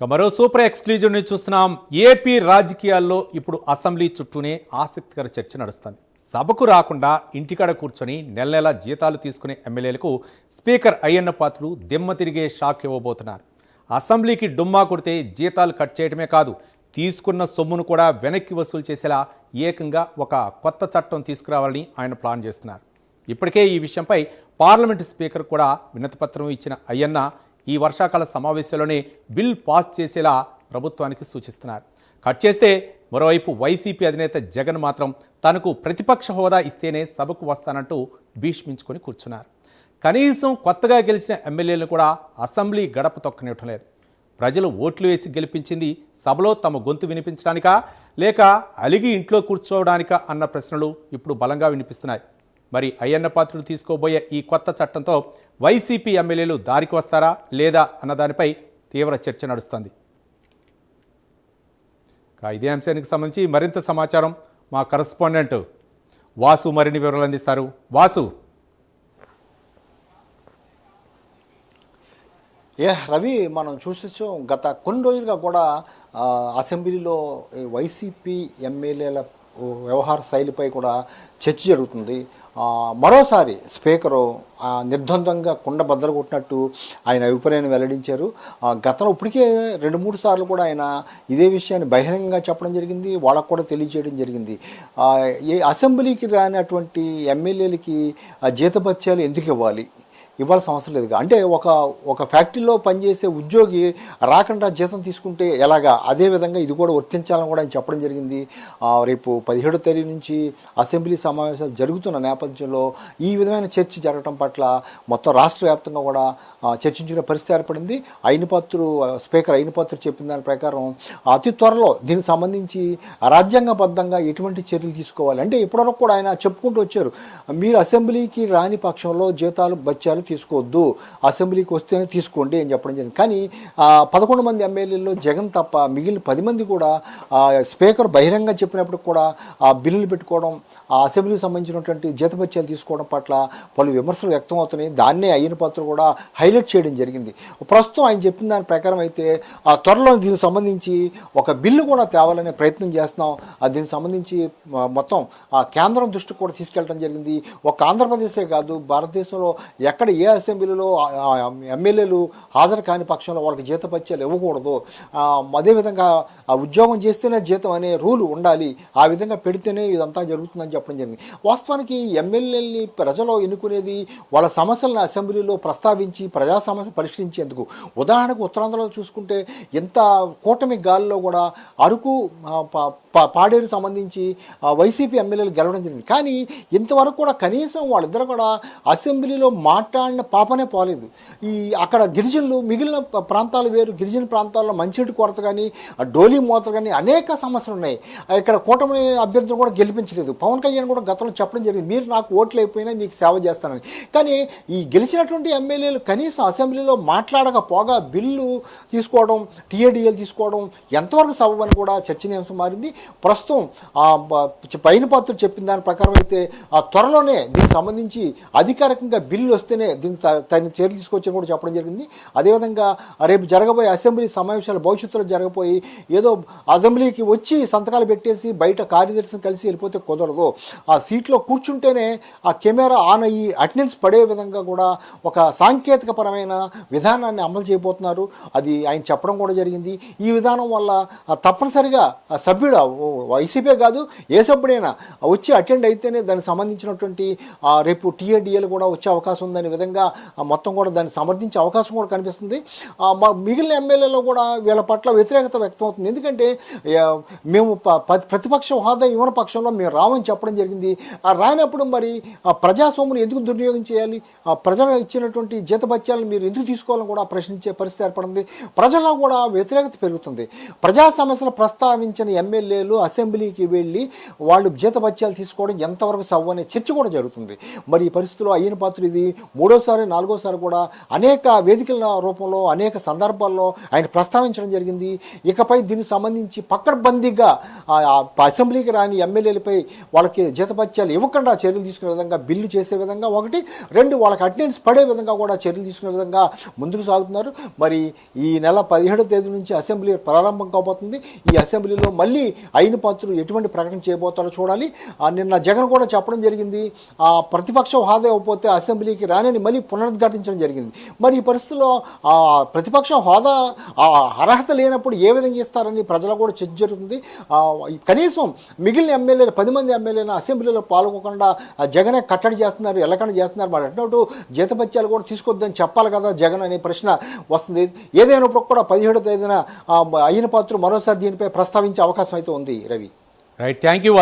మరో super exclusive ని చూస్తున్నాం. ఏపీ రాజకీయాల్లో ఇప్పుడు అసెంబ్లీ చుట్టూనే ఆసక్తికర చర్చ నడుస్తుంది. సభకు రాకుండా ఇంటికాడ కూర్చొని నెల నెల జీతాలు తీసుకునే ఎమ్మెల్యేలకు స్పీకర్ అయ్యన్న పాత్రుడు దిమ్మ తిరిగే షాక్ ఇవ్వబోతున్నారు. అసెంబ్లీకి డుమ్మా కొడితే జీతాలు కట్ చేయడమే కాదు, తీసుకున్న సొమ్మును కూడా వెనక్కి వసూలు చేసేలా ఏకంగా ఒక కొత్త చట్టం తీసుకురావాలని ఆయన ప్లాన్ చేస్తున్నారు. ఇప్పటికే ఈ విషయంపై పార్లమెంటు స్పీకర్ కూడా వినతిపత్రం ఇచ్చిన అయ్యన్న ఈ వర్షాకాల సమావేశంలోనే బిల్ పాస్ చేసేలా ప్రభుత్వానికి సూచిస్తున్నారు. కట్ చేస్తే మరోవైపు వైసీపీ అధినేత జగన్ మాత్రం తనకు ప్రతిపక్ష హోదా ఇస్తేనే సభకు వస్తానంటూ భీష్మించుకొని కూర్చున్నారు. కనీసం కొత్తగా గెలిచిన ఎమ్మెల్యేలను కూడా అసెంబ్లీ గడప తొక్కనివ్వటం లేదు. ప్రజలు ఓట్లు వేసి గెలిపించింది సభలో తమ గొంతు వినిపించడానికా లేక అలిగి ఇంట్లో కూర్చోవడానికా అన్న ప్రశ్నలు ఇప్పుడు బలంగా వినిపిస్తున్నాయి. మరి అయ్యన్న పాత్రుడు తీసుకోబోయే ఈ కొత్త చట్టంతో వైసీపీ ఎమ్మెల్యేలు దారికి వస్తారా లేదా అన్న దానిపై తీవ్ర చర్చ నడుస్తుంది. ఇదే అంశానికి సంబంధించి మరింత సమాచారం మా కరెస్పాండెంట్ వాసు మరిన్ని వివరాలు అందిస్తారు. వాసు. రవి, మనం చూసొచ్చాం గత కొన్ని రోజులుగా కూడా అసెంబ్లీలో వైసీపీ ఎమ్మెల్యేల వ్యవహార శైలిపై కూడా చర్చ జరుగుతుంది. మరోసారి స్పీకరు నిర్ద్వంద్వంగా కుండ బద్దలు కొట్టినట్టు ఆయన అభిప్రాయాన్ని వెల్లడించారు. గతంలో ఇప్పటికే 2-3 సార్లు కూడా ఆయన ఇదే విషయాన్ని బహిరంగంగా చెప్పడం జరిగింది, వాళ్ళకు కూడా తెలియజేయడం జరిగింది. ఈ అసెంబ్లీకి రానటువంటి ఎమ్మెల్యేలకి జీతభత్యాలు ఎందుకు ఇవ్వాల్సిన అవసరం లేదు. అంటే ఒక ఫ్యాక్టరీలో పనిచేసే ఉద్యోగి రాకుండా జీతం తీసుకుంటే ఎలాగా, అదేవిధంగా ఇది కూడా వర్తించాలని కూడా ఆయన చెప్పడం జరిగింది. రేపు 17వ తేదీ నుంచి అసెంబ్లీ సమావేశాలు జరుగుతున్న నేపథ్యంలో ఈ విధమైన చర్చ జరగడం పట్ల మొత్తం రాష్ట్ర వ్యాప్తంగా కూడా చర్చించిన పరిస్థితి ఏర్పడింది. స్పీకర్ అయినపాత్రుడు చెప్పిన దాని ప్రకారం అతి త్వరలో దీనికి సంబంధించి రాజ్యాంగబద్ధంగా ఎటువంటి చర్యలు తీసుకోవాలి అంటే ఇప్పటివరకు కూడా ఆయన చెప్పుకుంటూ వచ్చారు, మీరు అసెంబ్లీకి రాని పక్షంలో జీతాలు బత్యాలు తీసుకోవద్దు, అసెంబ్లీకి వస్తేనే తీసుకోండి అని చెప్పడం జరిగింది. కానీ 11 మంది ఎమ్మెల్యేల్లో జగన్ తప్ప మిగిలిన 10 మంది కూడా స్పీకర్ బహిరంగ చెప్పినప్పుడు కూడా ఆ బిల్లులు పెట్టుకోవడం, ఆ అసెంబ్లీకి సంబంధించినటువంటి జీతభత్యాలు తీసుకోవడం పట్ల పలు విమర్శలు వ్యక్తం అవుతున్నాయి. దాన్నే అయ్యన్న పాత్రుడు కూడా హైలైట్ చేయడం జరిగింది. ప్రస్తుతం ఆయన చెప్పిన దాని ప్రకారం అయితే త్వరలో దీనికి సంబంధించి ఒక బిల్లు కూడా తేవాలనే ప్రయత్నం చేస్తున్నాం. దీనికి సంబంధించి మొత్తం కేంద్రం దృష్టికి కూడా తీసుకెళ్ళడం జరిగింది. ఒక ఆంధ్రప్రదేశే కాదు, భారతదేశంలో ఎక్కడ ఏ అసెంబ్లీలో ఎమ్మెల్యేలు హాజరు కాని పక్షంలో వాళ్ళకి జీతభత్యాలు ఇవ్వకూడదు, అదేవిధంగా ఉద్యోగం చేస్తేనే జీతం అనే రూలు ఉండాలి, ఆ విధంగా పెడితేనే ఇదంతా జరుగుతుందని చెప్పడం జరిగింది. వాస్తవానికి ఎమ్మెల్యేలని ప్రజలు ఎన్నుకునేది వాళ్ళ సమస్యలను అసెంబ్లీలో ప్రస్తావించి ప్రజా సమస్య పరిష్కరించేందుకు. ఉదాహరణకు ఉత్తరాంధ్రలో చూసుకుంటే ఎంత కూటమి గాలిలో కూడా అరకు పాడేరు సంబంధించి వైసీపీ ఎమ్మెల్యేలు గెలవడం జరిగింది. కానీ ఇంతవరకు కూడా కనీసం వాళ్ళిద్దరు కూడా అసెంబ్లీలో మాట్లాడిన పాపనే పోలేదు. అక్కడ గిరిజనులు మిగిలిన ప్రాంతాలు వేరు, గిరిజన ప్రాంతాల్లో మంచినీటి కొరత కానీ డోలీ మూత కానీ అనేక సమస్యలు ఉన్నాయి. ఇక్కడ కూటమి అభ్యర్థులు కూడా గెలిపించలేదు. పవన్ కళ్యాణ్ కూడా గతంలో చెప్పడం జరిగింది, మీరు నాకు ఓట్లు అయిపోయినా మీకు సేవ చేస్తానని. కానీ ఈ గెలిచినటువంటి ఎమ్మెల్యేలు కనీసం అసెంబ్లీలో మాట్లాడకపోగా బిల్లు తీసుకోవడం, టీఏడీఎల్ తీసుకోవడం ఎంతవరకు సబబని కూడా చర్చనీయాంశం మారింది. ప్రస్తుతం పైన పాత్రుడు చెప్పిన దాని ప్రకారం అయితే త్వరలోనే దీనికి సంబంధించి అధికారికంగా బిల్లు వస్తేనే దీనికి తగిన చర్యలు తీసుకొచ్చని కూడా చెప్పడం జరిగింది. అదేవిధంగా రేపు జరగబోయే అసెంబ్లీ సమావేశాలు భవిష్యత్తులో జరగబోయి ఏదో అసెంబ్లీకి వచ్చి సంతకాలు పెట్టేసి బయట కార్యదర్శిని కలిసి వెళ్ళిపోతే కుదరదు. ఆ సీట్లో కూర్చుంటేనే ఆ కెమెరా ఆన్ అయ్యి అటెండెన్స్ పడే విధంగా కూడా ఒక సాంకేతికపరమైన విధానాన్ని అమలు చేయబోతున్నారు. అది ఆయన చెప్పడం కూడా జరిగింది. ఈ విధానం వల్ల తప్పనిసరిగా సభ్యుడు వైసీపీ కాదు ఏ సభ్యుడైనా వచ్చి అటెండ్ అయితేనే దానికి సంబంధించినటువంటి రేపు టీఏడీఎల్ కూడా వచ్చే అవకాశం ఉందనే విధంగా మొత్తం కూడా దాన్ని సమర్థించే అవకాశం కూడా కనిపిస్తుంది. మిగిలిన ఎమ్మెల్యేలో కూడా వీళ్ళ పట్ల వ్యతిరేకత వ్యక్తం అవుతుంది. ఎందుకంటే మేము ప్రతిపక్ష హోదా ఇవ్వని పక్షంలో మేము రామని చెప్పడం జరిగింది. రానప్పుడు మరి ప్రజాస్వామ్యం ఎందుకు దుర్వినియోగం చేయాలి, ప్రజలు ఇచ్చినటువంటి జీతభత్యాలను మీరు ఎందుకు తీసుకోవాలని కూడా ప్రశ్నించే పరిస్థితి ఏర్పడింది. ప్రజల్లో కూడా వ్యతిరేకత పెరుగుతుంది. ప్రజా సమస్యలు ప్రస్తావించిన ఎమ్మెల్యేలు అసెంబ్లీకి వెళ్ళి వాళ్ళు జీతభత్యాలు తీసుకోవడం ఎంతవరకు సవ్వు అనే చర్చ కూడా జరుగుతుంది. మరి ఈ పరిస్థితుల్లో అయ్యన్న పాత్రుడు ఇది 3వ సారి 4వ సారి కూడా అనేక వేదికల రూపంలో అనేక సందర్భాల్లో ఆయన ప్రస్తావించడం జరిగింది. ఇకపై దీనికి సంబంధించి పక్కడబందీగా అసెంబ్లీకి రాని ఎమ్మెల్యేలపై వాళ్ళకి వాళ్ళకి జీతభత్యాలు ఇవ్వకుండా చర్యలు తీసుకునే విధంగా బిల్లు చేసే విధంగా ఒకటి, రెండు వాళ్ళకి అటెండెన్స్ పడే విధంగా కూడా చర్యలు తీసుకునే విధంగా ముందుకు సాగుతున్నారు. మరి ఈ నెల 17వ తేదీ నుంచి అసెంబ్లీ ప్రారంభం కాబోతుంది. ఈ అసెంబ్లీలో మళ్ళీ అయిన పాత్రులు ఎటువంటి ప్రకటన చేయబోతారో చూడాలి. నిన్న జగన్ కూడా చెప్పడం జరిగింది, ప్రతిపక్ష హోదా ఇవ్వకపోతే అసెంబ్లీకి రానని మళ్ళీ పునరుద్ఘాటించడం జరిగింది. మరి ఈ పరిస్థితుల్లో ప్రతిపక్ష హోదా అర్హత లేనప్పుడు ఏ విధంగా ఇస్తారని ప్రజలు కూడా చర్చ జరుగుతుంది. కనీసం మిగిలిన ఎమ్మెల్యేలు 10 మంది ఎమ్మెల్యేలు అసెంబ్లీలో పాల్గొకుండా జగనే కట్టడి చేస్తున్నారు, ఎలకన్నా చేస్తున్నారు. మరి అటు జీతభత్యాలు కూడా తీసుకొద్దని చెప్పాలి కదా జగన్ అనే ప్రశ్న వస్తుంది. ఏదైనప్పుడు కూడా 17వ తేదీన అయిన పాత్రులు మరోసారి దీనిపై ప్రస్తావించే అవకాశం అయితే ఉంది. Ravi, right, thank you.